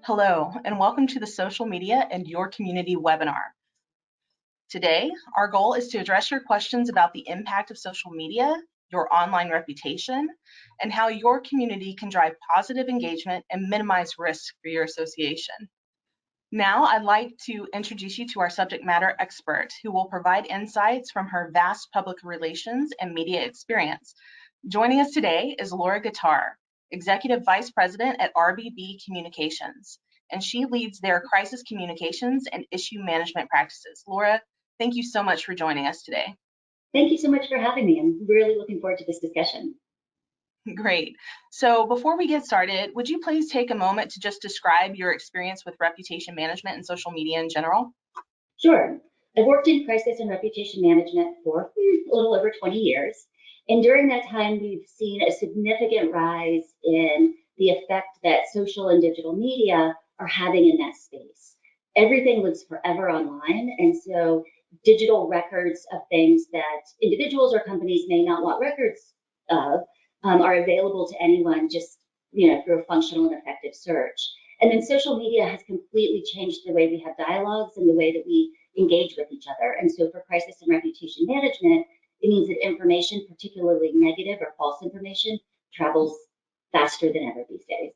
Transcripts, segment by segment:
Hello, and welcome to the Social Media and Your Community webinar. Today, our goal is to address your questions about the impact of social media, your online reputation, and how your community can drive positive engagement and minimize risk for your association. Now, I'd like to introduce you to our subject matter expert, who will provide insights from her vast public relations and media experience. Joining us today is Laura Guitar, Executive Vice President at RBB Communications, and she leads their crisis communications and issue management practices. Laura, thank you so much for joining us today. Thank you so much for having me. I'm really looking forward to this discussion. Great. So before we get started, would you please take a moment to just describe your experience with reputation management and social media in general? Sure. I've worked in crisis and reputation management for a little over 20 years. And during that time, we've seen a significant rise in the effect that social and digital media are having in that space. Everything lives forever online. And so digital records of things that individuals or companies may not want records of are available to anyone just through a functional and effective search. And then social media has completely changed the way we have dialogues and the way that we engage with each other. And so for crisis and reputation management, it means that information, particularly negative or false information, travels faster than ever these days.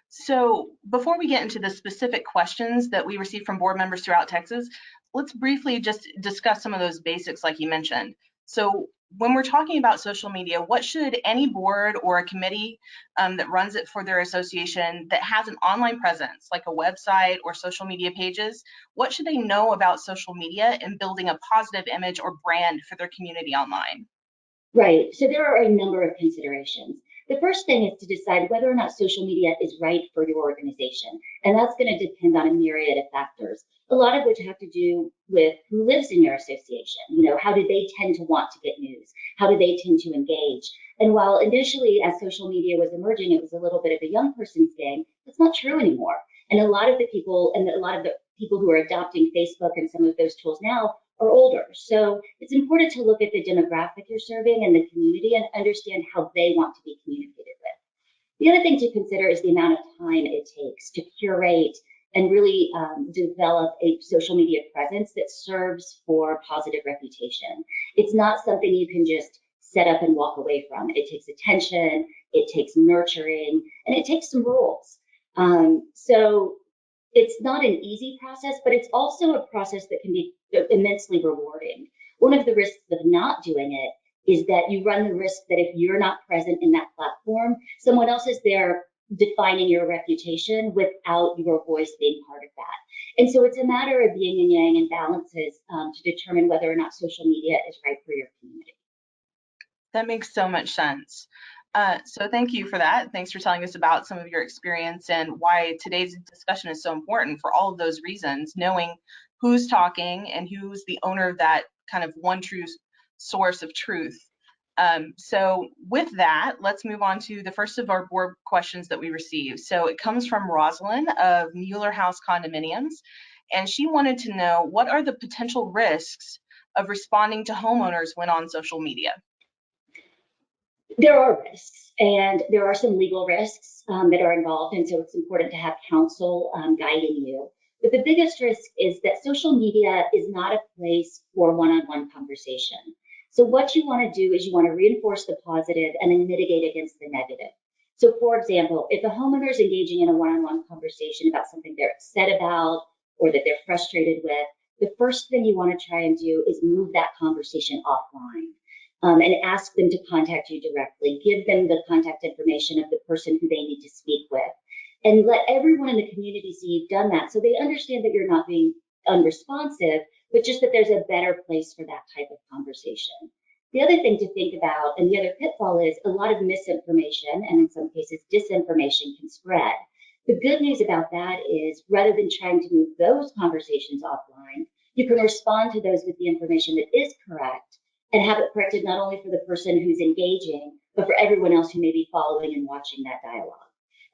So before we get into the specific questions that we receive from board members throughout Texas, let's briefly just discuss some of those basics like you mentioned. So when we're talking about social media, what should any board or a committee that runs it for their association that has an online presence, like a website or social media pages, what should they know about social media and building a positive image or brand for their community online? Right, so there are a number of considerations. The first thing is to decide whether or not social media is right for your organization. And that's going to depend on a myriad of factors, a lot of which have to do with who lives in your association. How do they tend to want to get news? How do they tend to engage? And while initially, as social media was emerging, it was a little bit of a young person's game, that's not true anymore. And a lot of the people who are adopting Facebook and some of those tools now are older. So it's important to look at the demographic you're serving and the community and understand how they want to be communicated with. The other thing to consider is the amount of time it takes to curate and really develop a social media presence that serves for positive reputation. It's not something you can just set up and walk away from. It takes attention, it takes nurturing, and it takes some rules. So it's not an easy process, but it's also a process that can be immensely rewarding. One of the risks of not doing it is that you run the risk that if you're not present in that platform, someone else is there defining your reputation without your voice being part of that. And so it's a matter of yin and yang and balances to determine whether or not social media is right for your community. That makes so much sense. So thank you for that. Thanks for telling us about some of your experience and why today's discussion is so important for all of those reasons, knowing who's talking and who's the owner of that kind of one true source of truth. So with that, let's move on to the first of our board questions that we received. So it comes from Rosalind of Mueller House Condominiums, and she wanted to know, what are the potential risks of responding to homeowners when on social media? There are risks, and there are some legal risks that are involved, and so it's important to have counsel guiding you. But the biggest risk is that social media is not a place for one-on-one conversation. So what you want to do is you want to reinforce the positive and then mitigate against the negative. So for example, if a homeowner is engaging in a one-on-one conversation about something they're upset about or that they're frustrated with, the first thing you want to try and do is move that conversation offline. And ask them to contact you directly. Give them the contact information of the person who they need to speak with. And let everyone in the community see you've done that so they understand that you're not being unresponsive, but just that there's a better place for that type of conversation. The other thing to think about, and the other pitfall, is a lot of misinformation, and in some cases disinformation, can spread. The good news about that is, rather than trying to move those conversations offline, you can respond to those with the information that is correct and have it corrected not only for the person who's engaging, but for everyone else who may be following and watching that dialogue.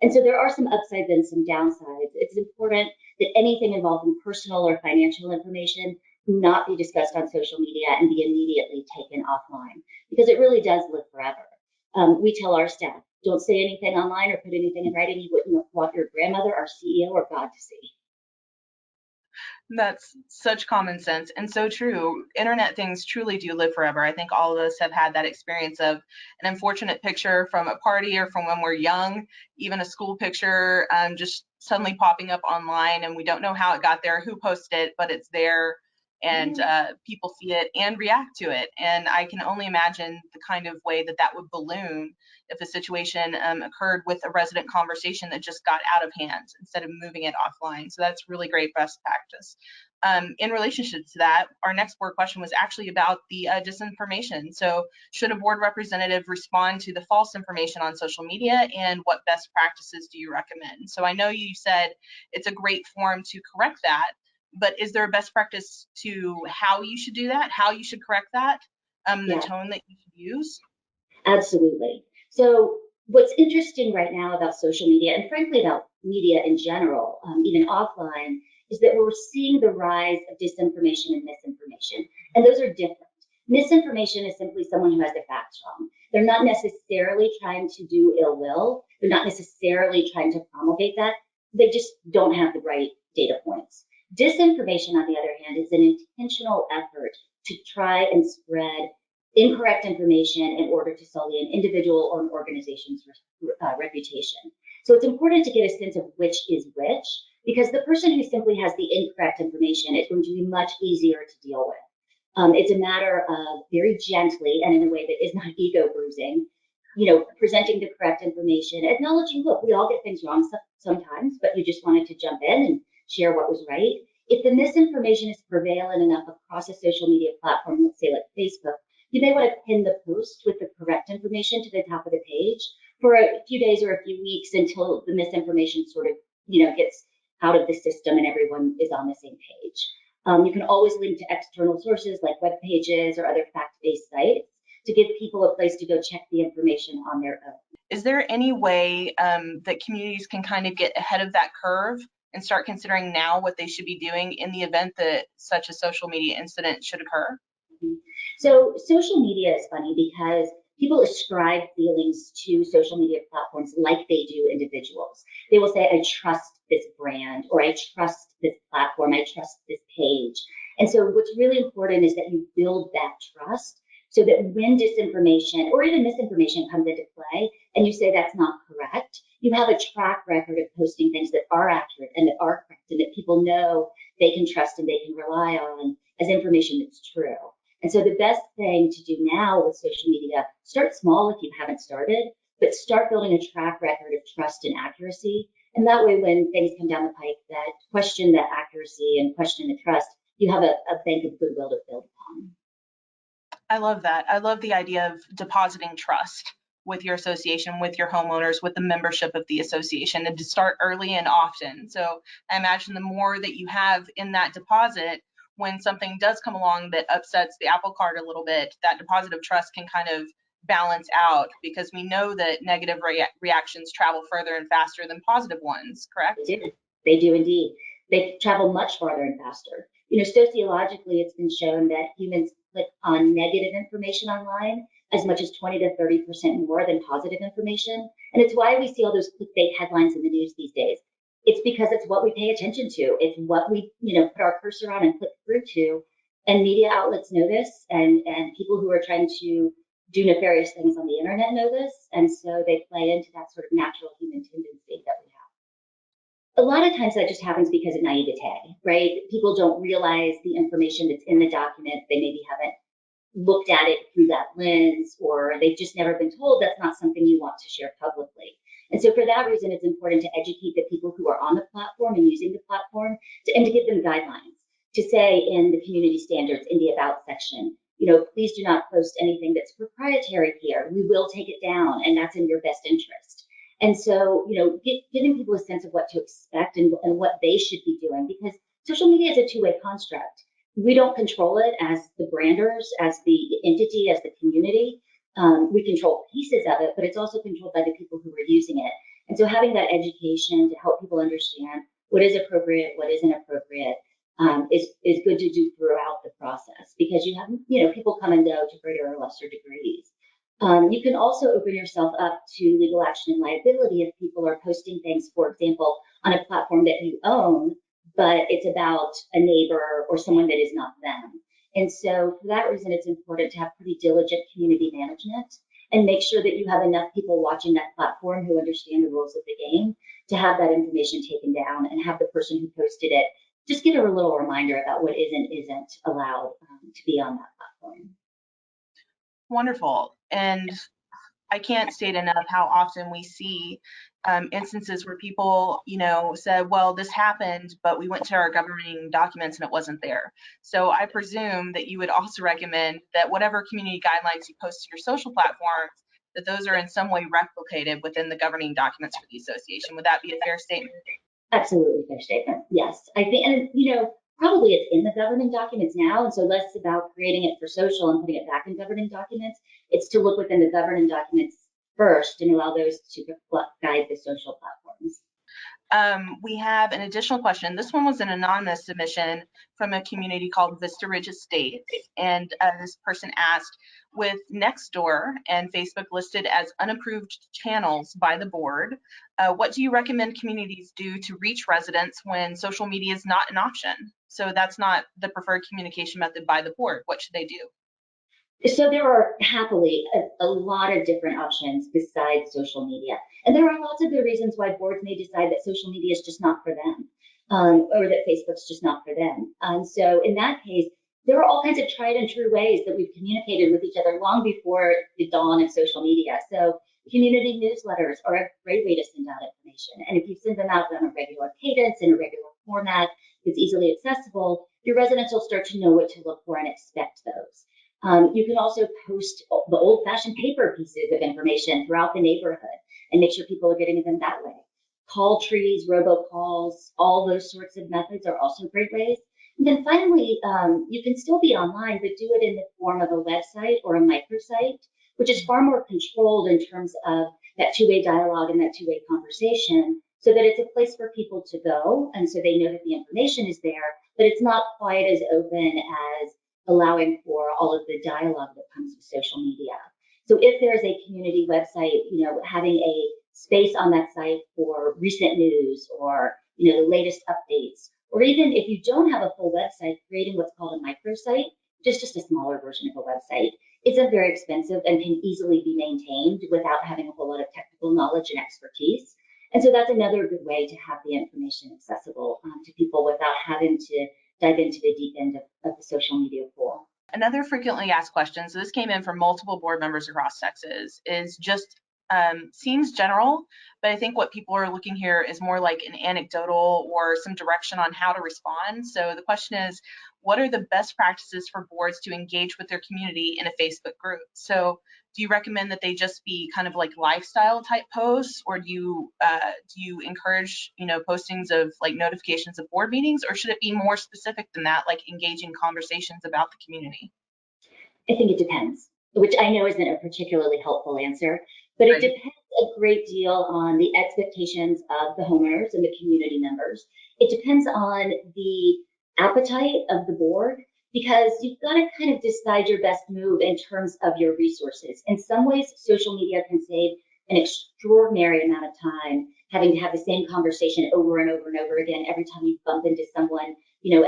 And so there are some upsides and some downsides. It's important that anything involving personal or financial information not be discussed on social media and be immediately taken offline, because it really does live forever. We tell our staff, don't say anything online or put anything in writing you wouldn't want your grandmother, our CEO, or God to see. That's such common sense and so true. Internet things truly do live forever. I think all of us have had that experience of an unfortunate picture from a party or from when we're young, even a school picture just suddenly popping up online, and we don't know how it got there, who posted it, but it's there, and people see it and react to it. And I can only imagine the kind of way that that would balloon if a situation occurred with a resident conversation that just got out of hand instead of moving it offline. So that's really great best practice. In relationship to that, our next board question was actually about the disinformation. So should a board representative respond to the false information on social media, and what best practices do you recommend? So I know you said it's a great forum to correct that, but is there a best practice to how you should do that, how you should correct that, the tone that you should use? Absolutely. So what's interesting right now about social media, and frankly about media in general, even offline, is that we're seeing the rise of disinformation and misinformation. And those are different. Misinformation is simply someone who has the facts wrong. They're not necessarily trying to do ill will. They're not necessarily trying to promulgate that. They just don't have the right data points. Disinformation, on the other hand, is an intentional effort to try and spread incorrect information in order to sully an individual or an organization's reputation. So it's important to get a sense of which is which, because the person who simply has the incorrect information is going to be much easier to deal with. It's a matter of very gently and in a way that is not ego bruising, presenting the correct information, acknowledging, look, we all get things wrong sometimes, but you just wanted to jump in and share what was right. If the misinformation is prevalent enough across a social media platform, let's say like Facebook, you may want to pin the post with the correct information to the top of the page for a few days or a few weeks until the misinformation sort of, gets out of the system and everyone is on the same page. You can always link to external sources like web pages or other fact-based sites to give people a place to go check the information on their own. Is there any way that communities can kind of get ahead of that curve and start considering now what they should be doing in the event that such a social media incident should occur? So social media is funny because people ascribe feelings to social media platforms like they do individuals. They will say, I trust this brand, or I trust this platform, I trust this page. And so what's really important is that you build that trust so that when disinformation or even misinformation comes into play and you say that's not correct, you have a track record of posting things that are accurate and that are correct and that people know they can trust and they can rely on as information that's true. And so the best thing to do now with social media, start small if you haven't started, but start building a track record of trust and accuracy. And that way, when things come down the pike that question the accuracy and question the trust, you have a bank of goodwill to build upon. I love that. I love the idea of depositing trust with your association, with your homeowners, with the membership of the association, and to start early and often. So I imagine the more that you have in that deposit, when something does come along that upsets the apple cart a little bit, that deposit of trust can kind of balance out, because we know that negative reactions travel further and faster than positive ones, correct? They do indeed. They travel much farther and faster. Sociologically, it's been shown that humans click on negative information online as much as 20 to 30% more than positive information. And it's why we see all those clickbait headlines in the news these days. It's because it's what we pay attention to. It's what we, put our cursor on and click through to. And media outlets know this, and people who are trying to do nefarious things on the internet know this. And so they play into that sort of natural human tendency that we have. A lot of times that just happens because of naivete, right? People don't realize the information that's in the document. They maybe haven't looked at it through that lens, or they've just never been told that's not something you want to share publicly. And so for that reason, it's important to educate the people who are on the platform and using the platform and to give them guidelines, to say in the community standards in the about section, please do not post anything that's proprietary here. We will take it down, and that's in your best interest. And so, giving people a sense of what to expect and what they should be doing, because social media is a two-way construct. We don't control it as the branders, as the entity, as the community. We control pieces of it, but it's also controlled by the people who are using it. And so having that education to help people understand what is appropriate, what isn't appropriate, is good to do throughout the process, because you have, people come and go to greater or lesser degrees. You can also open yourself up to legal action and liability if people are posting things, for example, on a platform that you own, but it's about a neighbor or someone that is not them. And so for that reason, it's important to have pretty diligent community management and make sure that you have enough people watching that platform who understand the rules of the game to have that information taken down and have the person who posted it just get a little reminder about what is and isn't allowed to be on that platform. Wonderful. And I can't state enough how often we see instances where people, said, well, this happened, but we went to our governing documents and it wasn't there. So I presume that you would also recommend that whatever community guidelines you post to your social platforms, that those are in some way replicated within the governing documents for the association. Would that be a fair statement? Absolutely fair statement. Yes, I think, and probably it's in the governing documents now, and so less about creating it for social and putting it back in governing documents. It's to look within the governing documents first and allow those to guide the social platforms. We have an additional question. This one was an anonymous submission from a community called Vista Ridge Estates. And this person asked, with Nextdoor and Facebook listed as unapproved channels by the board, what do you recommend communities do to reach residents when social media is not an option? So that's not the preferred communication method by the board. What should they do? So there are happily a lot of different options besides social media. And there are lots of good reasons why boards may decide that social media is just not for them, or that Facebook's just not for them. So in that case, there are all kinds of tried and true ways that we've communicated with each other long before the dawn of social media. So community newsletters are a great way to send out information. And if you send them out on a regular cadence in a regular format that's easily accessible, your residents will start to know what to look for and expect those. You can also post the old-fashioned paper pieces of information throughout the neighborhood and make sure people are getting them that way. Call trees, robocalls, all those sorts of methods are also great ways. And then finally, you can still be online, but do it in the form of a website or a microsite, which is far more controlled in terms of that two-way dialogue and that two-way conversation, so that it's a place for people to go, and so they know that the information is there, but it's not quite as open as allowing for all of the dialogue that comes with social media. So if there's a community website, having a space on that site for recent news or, the latest updates, or even if you don't have a full website, creating what's called a microsite, which is just a smaller version of a website, isn't very expensive and can easily be maintained without having a whole lot of technical knowledge and expertise. And so that's another good way to have the information accessible to people without having to dive into the deep end of the social media pool. Another frequently asked question, so this came in from multiple board members across Texas, is just seems general, but I think what people are looking here is more like an anecdotal or some direction on how to respond. So the question is, what are the best practices for boards to engage with their community in a Facebook group? So do you recommend that they just be kind of like lifestyle type posts, or do you encourage postings of like notifications of board meetings, or should it be more specific than that, like engaging conversations about the community? I think it depends, which I know isn't a particularly helpful answer, but it depends a great deal on the expectations of the homeowners and the community members. It depends on the appetite of the board, because you've got to kind of decide your best move in terms of your resources. In some ways, social media can save an extraordinary amount of time having to have the same conversation over and over and over again every time you bump into someone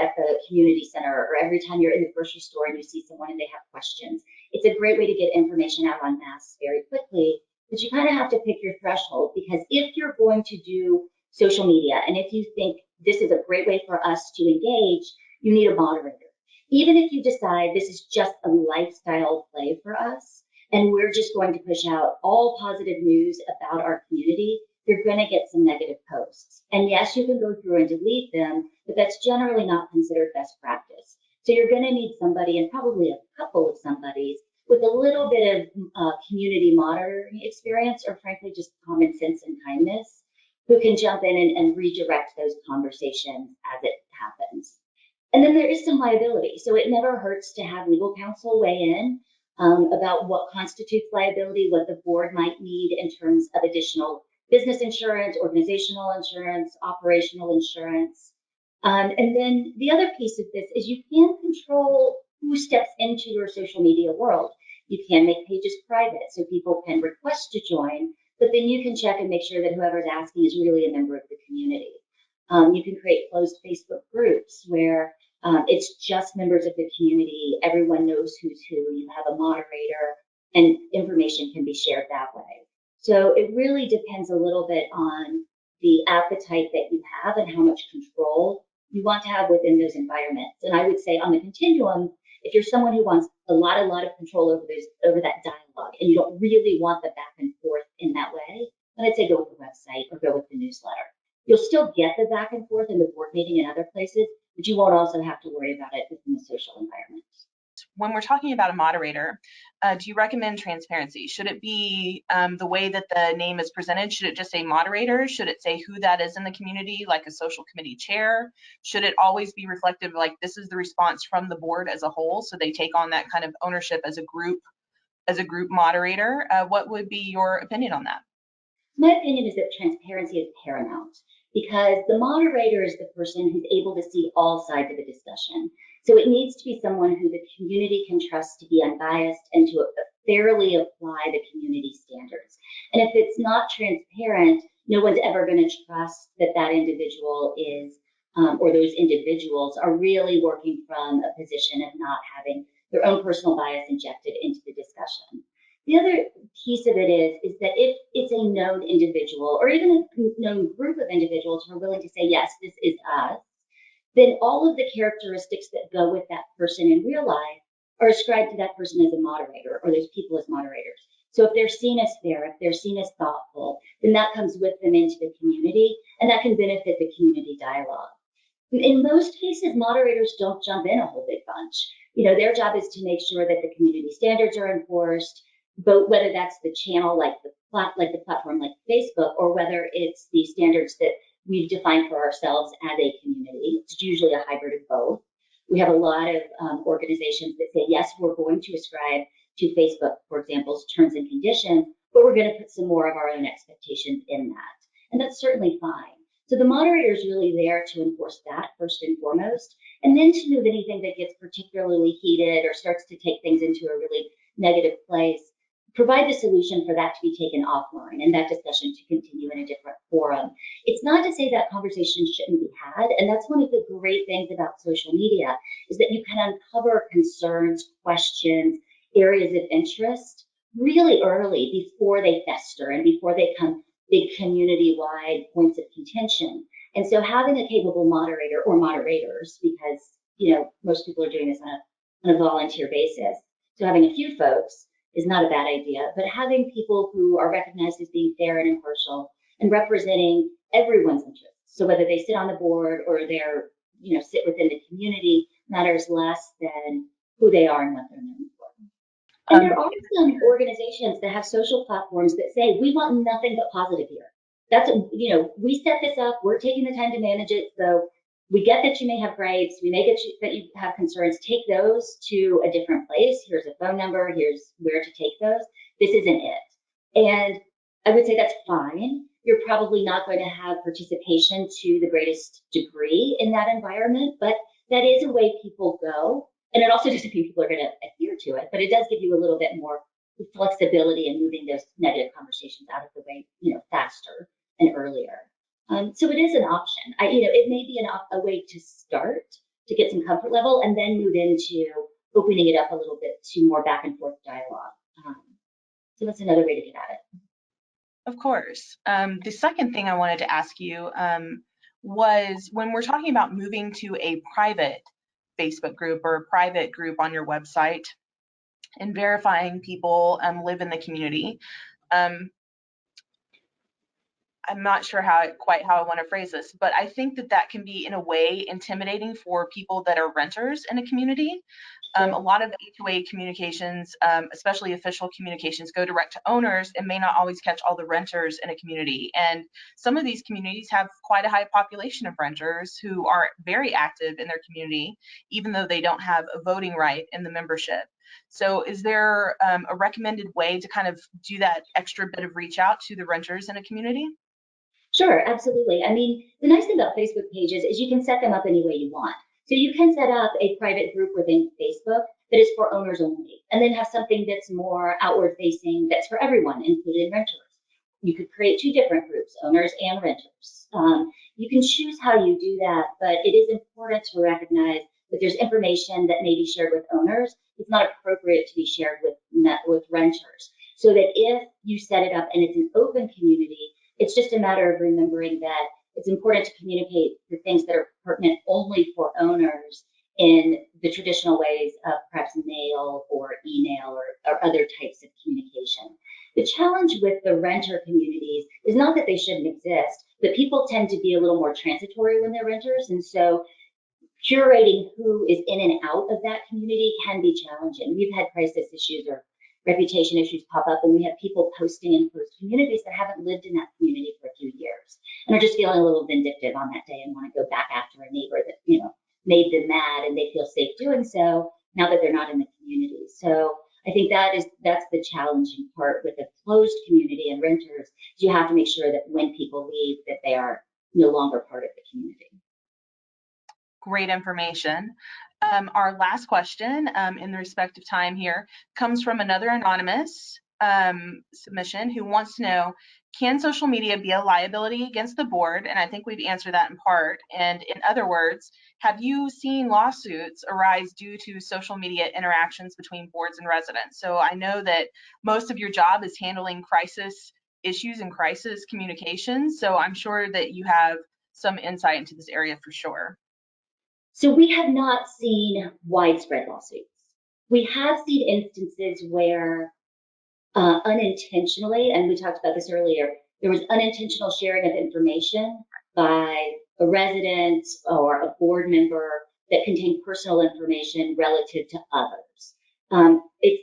at the community center, or every time you're in the grocery store and you see someone and they have questions. It's a great way to get information out en masse very quickly, but you kind of have to pick your threshold, because if you're going to do social media and if you think this is a great way for us to engage, you need a moderator. Even if you decide this is just a lifestyle play for us and we're just going to push out all positive news about our community, you're going to get some negative posts. And yes, you can go through and delete them, but that's generally not considered best practice. So you're going to need somebody, and probably a couple of somebodies, with a little bit of community monitoring experience, or frankly, just common sense and kindness, who can jump in and redirect those conversations as it happens. And then there is some liability. So it never hurts to have legal counsel weigh in about what constitutes liability, what the board might need in terms of additional business insurance, organizational insurance, operational insurance. And then the other piece of this is you can control who steps into your social media world. You can make pages private so people can request to join, but then you can check and make sure that whoever's asking is really a member of the community. You can create closed Facebook groups where it's just members of the community. Everyone knows who's who. You have a moderator, and information can be shared that way. So it really depends a little bit on the appetite that you have and how much control you want to have within those environments. And I would say on the continuum, if you're someone who wants a lot of control over that dialogue, and you don't really want the back and forth in that way, then I'd say go with the website or go with the newsletter. You'll still get the back and forth in the board meeting and other places, but you won't also have to worry about it within the social environment. When we're talking about a moderator, do you recommend transparency? Should it be the way that the name is presented? Should it just say moderator? Should it say who that is in the community, like a social committee chair? Should it always be reflective, like this is the response from the board as a whole, so they take on that kind of ownership as a group moderator? What would be your opinion on that? My opinion is that transparency is paramount because the moderator is the person who's able to see all sides of a discussion. So it needs to be someone who the community can trust to be unbiased and to fairly apply the community standards. And if it's not transparent, no one's ever going to trust that that individual is, or those individuals are really working from a position of not having their own personal bias injected into the discussion. The other piece of it is that if it's a known individual or even a known group of individuals who are willing to say, yes, this is us, then all of the characteristics that go with that person in real life are ascribed to that person as a moderator or those people as moderators. So if they're seen as fair, if they're seen as thoughtful, then that comes with them into the community and that can benefit the community dialogue. In most cases, moderators don't jump in a whole big bunch. Their job is to make sure that the community standards are enforced, but whether that's the channel like the platform like Facebook, or whether it's the standards that we've defined for ourselves as a community. It's usually a hybrid of both. We have a lot of organizations that say, yes, we're going to ascribe to Facebook, for example, terms and conditions, but we're going to put some more of our own expectations in that. And that's certainly fine. So the moderator is really there to enforce that first and foremost, and then to move anything that gets particularly heated or starts to take things into a really negative place, provide the solution for that to be taken offline and that discussion to continue in a different forum. It's not to say that conversation shouldn't be had, and that's one of the great things about social media is that you can uncover concerns, questions, areas of interest really early before they fester and before they become big community-wide points of contention. And so having a capable moderator or moderators, because most people are doing this on a volunteer basis, so having a few folks is not a bad idea, but having people who are recognized as being fair and impartial and representing everyone's interests. So whether they sit on the board or they're, sit within the community matters less than who they are and what they're known for. And there are some organizations that have social platforms that say, we want nothing but positive here. That's, we set this up, we're taking the time to manage it. So we get that you may have gripes, we may get that you have concerns, take those to a different place. Here's a phone number, here's where to take those. This isn't it. And I would say that's fine. You're probably not going to have participation to the greatest degree in that environment, but that is a way people go. And it also doesn't mean people are going to adhere to it, but it does give you a little bit more flexibility in moving those negative conversations out of the way, faster and earlier. So it is an option. It may be a way to start to get some comfort level and then move into opening it up a little bit to more back and forth dialogue. So that's another way to get at it. Of course. The second thing I wanted to ask you was when we're talking about moving to a private Facebook group or a private group on your website and verifying people live in the community. I'm not sure quite how I want to phrase this, but I think that can be in a way intimidating for people that are renters in a community. A lot of HOA communications, especially official communications, go direct to owners and may not always catch all the renters in a community. And some of these communities have quite a high population of renters who are very active in their community, even though they don't have a voting right in the membership. So is there a recommended way to kind of do that extra bit of reach out to the renters in a community? Sure, absolutely. I mean, the nice thing about Facebook pages is you can set them up any way you want. So you can set up a private group within Facebook that is for owners only, and then have something that's more outward facing, that's for everyone, including renters. You could create two different groups, owners and renters. You can choose how you do that, but it is important to recognize that there's information that may be shared with owners. It's not appropriate to be shared with renters. So that if you set it up and it's an open community, it's just a matter of remembering that it's important to communicate the things that are pertinent only for owners in the traditional ways of perhaps mail or email or other types of communication. The challenge with the renter communities is not that they shouldn't exist, but people tend to be a little more transitory when they're renters. And so curating who is in and out of that community can be challenging. We've had crisis issues or reputation issues pop up, and we have people posting in closed communities that haven't lived in that community for a few years and are just feeling a little vindictive on that day and want to go back after a neighbor that, you know, made them mad, and they feel safe doing so now that they're not in the community. So I think that's the challenging part with a closed community and renters. You have to make sure that when people leave, that they are no longer part of the community. Great information. Our last question in the respect of time here comes from another anonymous submission who wants to know, can social media be a liability against the board? And I think we've answered that in part. And in other words, have you seen lawsuits arise due to social media interactions between boards and residents? So I know that most of your job is handling crisis issues and crisis communications. So I'm sure that you have some insight into this area for sure. So we have not seen widespread lawsuits. We have seen instances where unintentionally, and we talked about this earlier, there was unintentional sharing of information by a resident or a board member that contained personal information relative to others.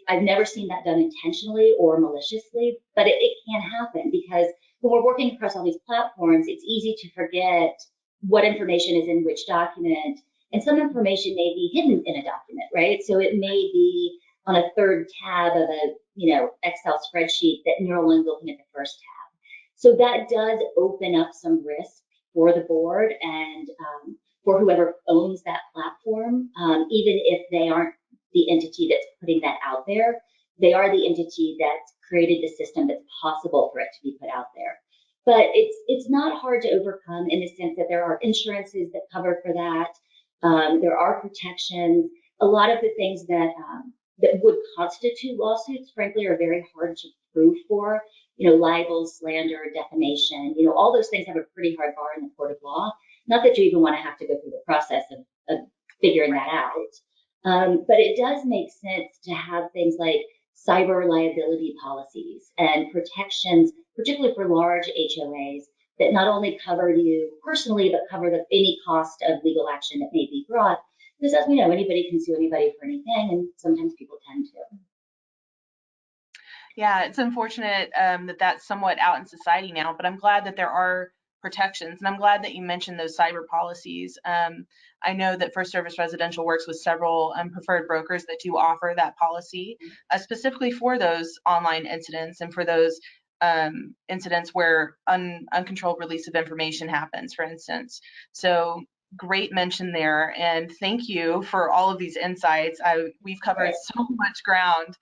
I've never seen that done intentionally or maliciously, but it can happen because when we're working across all these platforms, it's easy to forget what information is in which document. And some information may be hidden in a document, right? So it may be on a third tab of a Excel spreadsheet that you're only looking at the first tab. So that does open up some risk for the board and for whoever owns that platform, even if they aren't the entity that's putting that out there. They are the entity that's created the system that's possible for it to be put out there. But it's not hard to overcome in the sense that there are insurances that cover for that. There are protections. A lot of the things that would constitute lawsuits, frankly, are very hard to prove for. Libel, slander, defamation. All those things have a pretty hard bar in the court of law. Not that you even want to have to go through the process of figuring that out. But it does make sense to have things like cyber liability policies and protections, particularly for large HOAs, that not only cover you personally, but cover any cost of legal action that may be brought. Because as we know, anybody can sue anybody for anything, and sometimes people tend to. Yeah, it's unfortunate that that's somewhat out in society now, but I'm glad that there are protections, and I'm glad that you mentioned those cyber policies. I know that First Service Residential works with several preferred brokers that do offer that policy, specifically for those online incidents and for those incidents where uncontrolled release of information happens, for instance. So great mention there, and thank you for all of these insights. We've covered so much ground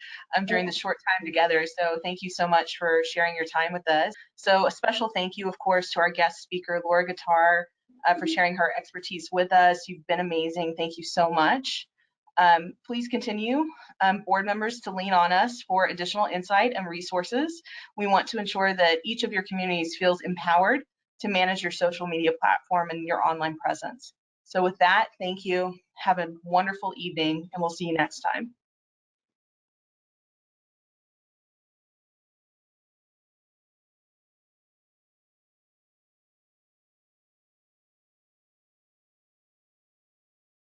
during the short time together, so thank you so much for sharing your time with us. So a special thank you, of course, to our guest speaker, Laura Guitar, for sharing her expertise with us. You've been amazing. Thank you so much. Please continue, board members, to lean on us for additional insight and resources. We want to ensure that each of your communities feels empowered to manage your social media platform and your online presence. So with that, thank you. Have a wonderful evening, and we'll see you next time.